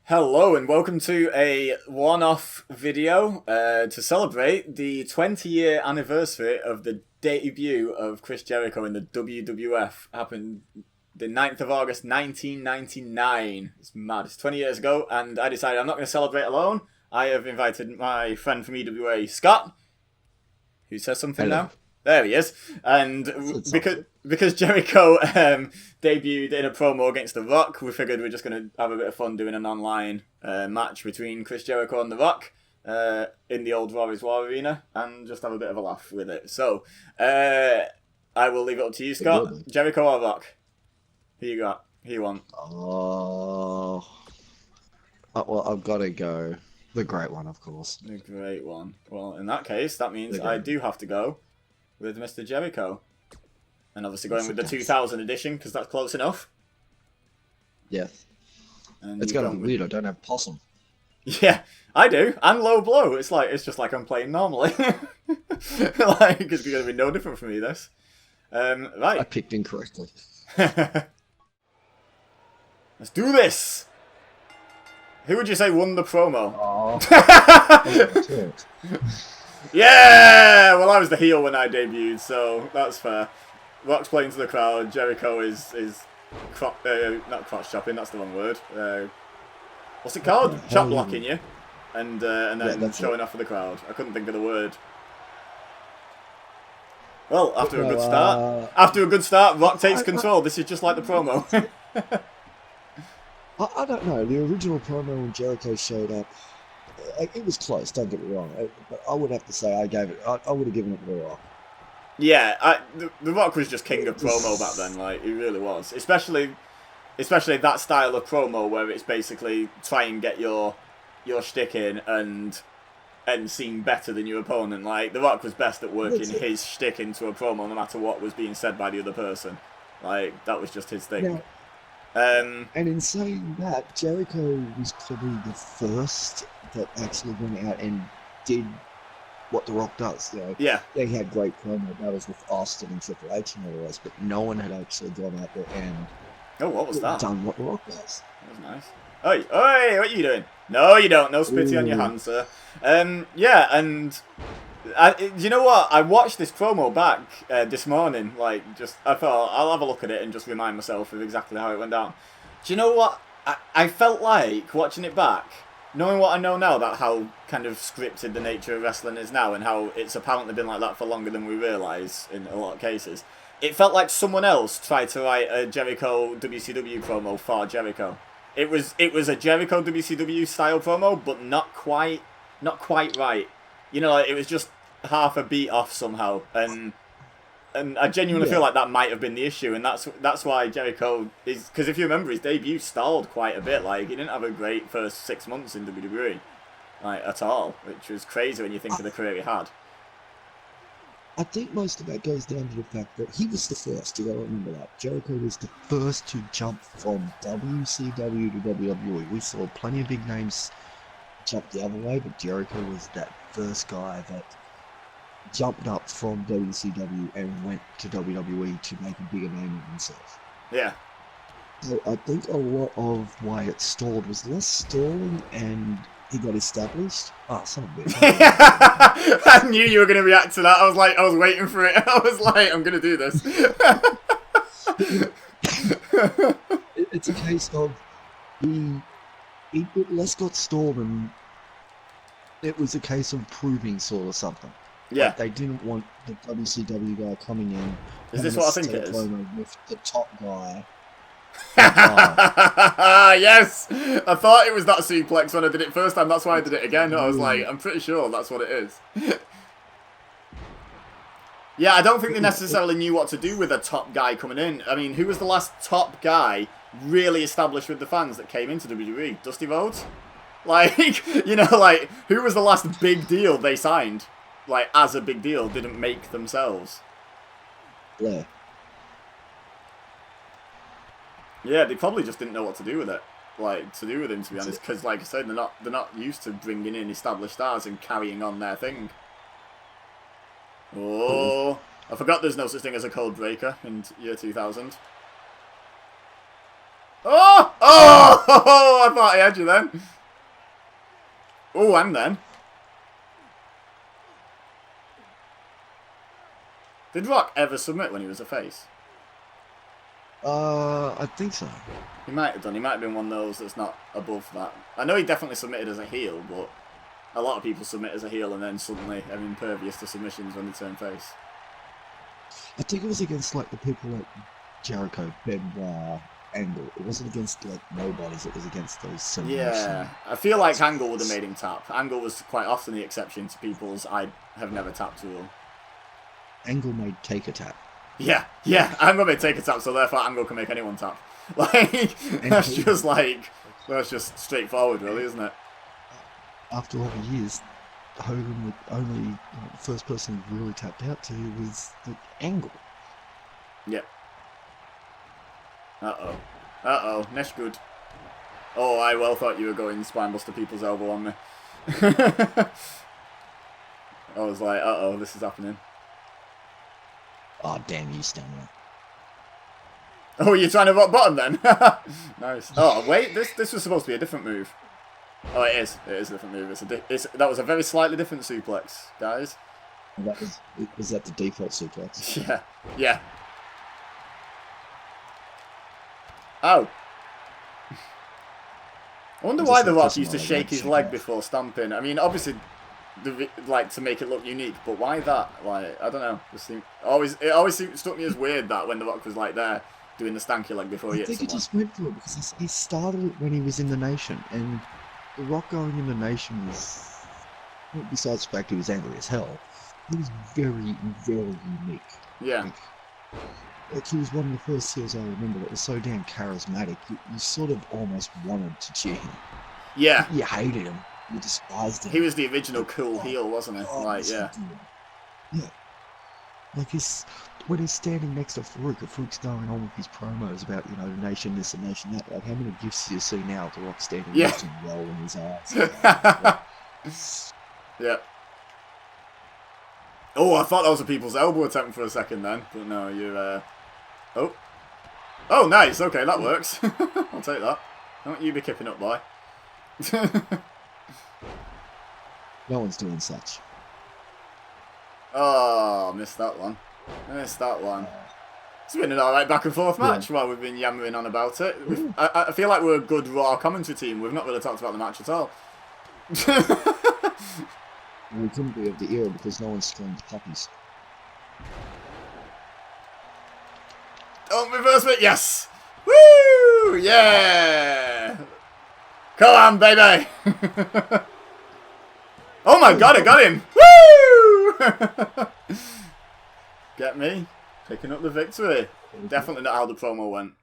Hello and welcome to a one-off video to celebrate the 20-year anniversary of the debut of Chris Jericho in the WWF. Happened the 9th of August 1999. It's mad. It's 20 years ago, and I decided I'm not going to celebrate alone. I have invited my friend from EWA, Scott, who says something Hello. now. There he is. And because Jericho debuted in a promo against The Rock, we figured we're just going to have a bit of fun doing an online match between Chris Jericho and The Rock in the old Raw is War Arena and just have a bit of a laugh with it. So, I will leave it up to you, Scott. Jericho or Rock? Who you got? Who you want? Oh, well, I've got to go. The great one, of course. The great one. Well, in that case, that means I do have to go with Mr. Jericho. And obviously going with the 2000 edition, because that's close enough. Yes. And It's going to be weird, I don't have possum. Yeah, I do. And low blow. It's just like I'm playing normally. Like, it's going to be no different for me, this. Right. I picked incorrectly. Let's do this! Who would you say won the promo? Oh. Yeah! Well, I was the heel when I debuted, so that's fair. Rock's playing to the crowd. Jericho is not crotch chopping. That's the wrong word. What's it called? Chop blocking you, and then showing off for the crowd. I couldn't think of the word. Well, after a good start, Rock takes control. This is just like the promo. I don't know. The original promo when Jericho showed up, it was close. Don't get me wrong, but I would have to say I would have given it to The Rock. Yeah, the Rock was just king of promo back then. Like, he really was. Especially that style of promo where it's basically try and get your shtick in and seem better than your opponent. Like, the Rock was best at working his shtick into a promo, no matter what was being said by the other person. Like, that was just his thing. Now, and in saying that, Jericho was probably the first that actually went out and did what The Rock does. You know, yeah, they had great promo battles with Austin and Triple H and all the rest, but no one had actually gone out there and what was that? done what The Rock does. That was nice. Oi, what are you doing? No, you don't. No spitty on your hands, sir. Yeah, and you know what? I watched this promo back this morning. Like, I thought I'll have a look at it and just remind myself of exactly how it went down. Do you know what? I felt like watching it back, knowing what I know now about how kind of scripted the nature of wrestling is now and how it's apparently been like that for longer than we realise in a lot of cases. It felt like someone else tried to write a Jericho WCW promo for Jericho. It was a Jericho WCW style promo, but not quite right. You know, like, it was just half a beat off somehow, and I genuinely feel like that might have been the issue, and that's why Jericho is, because if you remember, his debut stalled quite a bit. Like, he didn't have a great first 6 months in WWE, like, at all, which was crazy when you think of the career he had. I think most of that goes down to the fact that he was the first. You got to remember that Jericho was the first to jump from WCW to WWE. We saw plenty of big names jump the other way, but Jericho was that first guy that jumped up from WCW and went to WWE to make a bigger name of himself. Yeah. So I think a lot of why it stalled was less stalling and he got established. Oh, son of a bitch. I knew you were going to react to that. I was waiting for it. I was like, I'm going to do this. It's a case of he less got stalled and it was a case of proving sort of something. Yeah. Like, they didn't want the WCW guy coming in. Is this what I think it is? With the top guy. Yes! I thought it was that suplex when I did it first time. That's why I did it again. I was like, I'm pretty sure that's what it is. Yeah, I don't think they necessarily knew what to do with a top guy coming in. I mean, who was the last top guy really established with the fans that came into WWE? Dusty Rhodes? Like, you know, like, who was the last big deal they signed? Like, as a big deal, didn't make themselves. Yeah. Yeah, they probably just didn't know what to do with it. Like, to do with him, to be honest, because, like I said, they're not used to bringing in established stars and carrying on their thing. Oh, I forgot there's no such thing as a code breaker in year 2000. Oh! Oh! Oh, I thought he had you then. Oh, and then. Did Rock ever submit when he was a face? I think so. He might have done. He might have been one of those that's not above that. I know he definitely submitted as a heel, but a lot of people submit as a heel and then suddenly are impervious to submissions when they turn face. I think it was against like the people like Jericho, Benoit, Angle. It wasn't against like nobodies. It was against those submissions. Yeah, I feel like Angle would have made him tap. Angle was quite often the exception to people's I have never tapped rule. Angle made Taker tap. Yeah, Angle made take a tap, so therefore Angle can make anyone tap. Like, that's just straightforward, really, isn't it? After all the years, Hogan, the only first person who really tapped out to was the Angle. Yep. Uh-oh, Nesh good. Oh, I well thought you were going Spinebuster people's elbow on me. I was like, uh-oh, this is happening. Oh, damn you, Stamina. Oh, you're trying to rock bottom then? Nice. Oh, wait, this was supposed to be a different move. Oh, it is. It is a different move. That was a very slightly different suplex, guys. Was that the default suplex? Yeah. Oh. I wonder why The Rock used to shake his leg before stamping. I mean, obviously, like to make it look unique, but why that? Like, I don't know. It always struck me as weird that when The Rock was like there doing the stanky leg before he hit someone. I think it just went for it because he started it when he was in the Nation, and The Rock going in the Nation was, besides the fact he was angry as hell, he was very, very unique. Yeah. Like he was one of the first heels I remember that was so damn charismatic. You sort of almost wanted to cheer him. Yeah. You hated him. You despised him. He was the original cool heel, wasn't he? Like, yeah. Yeah. Like when he's standing next to Farouk, and Farouk's going on with his promos about, the nation this and nation that. Like, how many gifs do you see now of The Rock standing next to him rolling his eyes? Yeah. Oh, I thought that was a people's elbow attempt for a second then, but no, you're. Oh, nice. Okay, that works. I'll take that. Don't you be kipping up, boy. No one's doing such. Oh, missed that one. It's been an alright back and forth match while we've been yammering on about it. I feel like we're a good Raw commentary team. We've not really talked about the match at all. We couldn't be of the era because no one's scoring puppies. Don't reverse me. Yes. Woo! Yeah. Come on, baby. Oh my god, I got him. Woo! Get me. Picking up the victory. Definitely not how the promo went.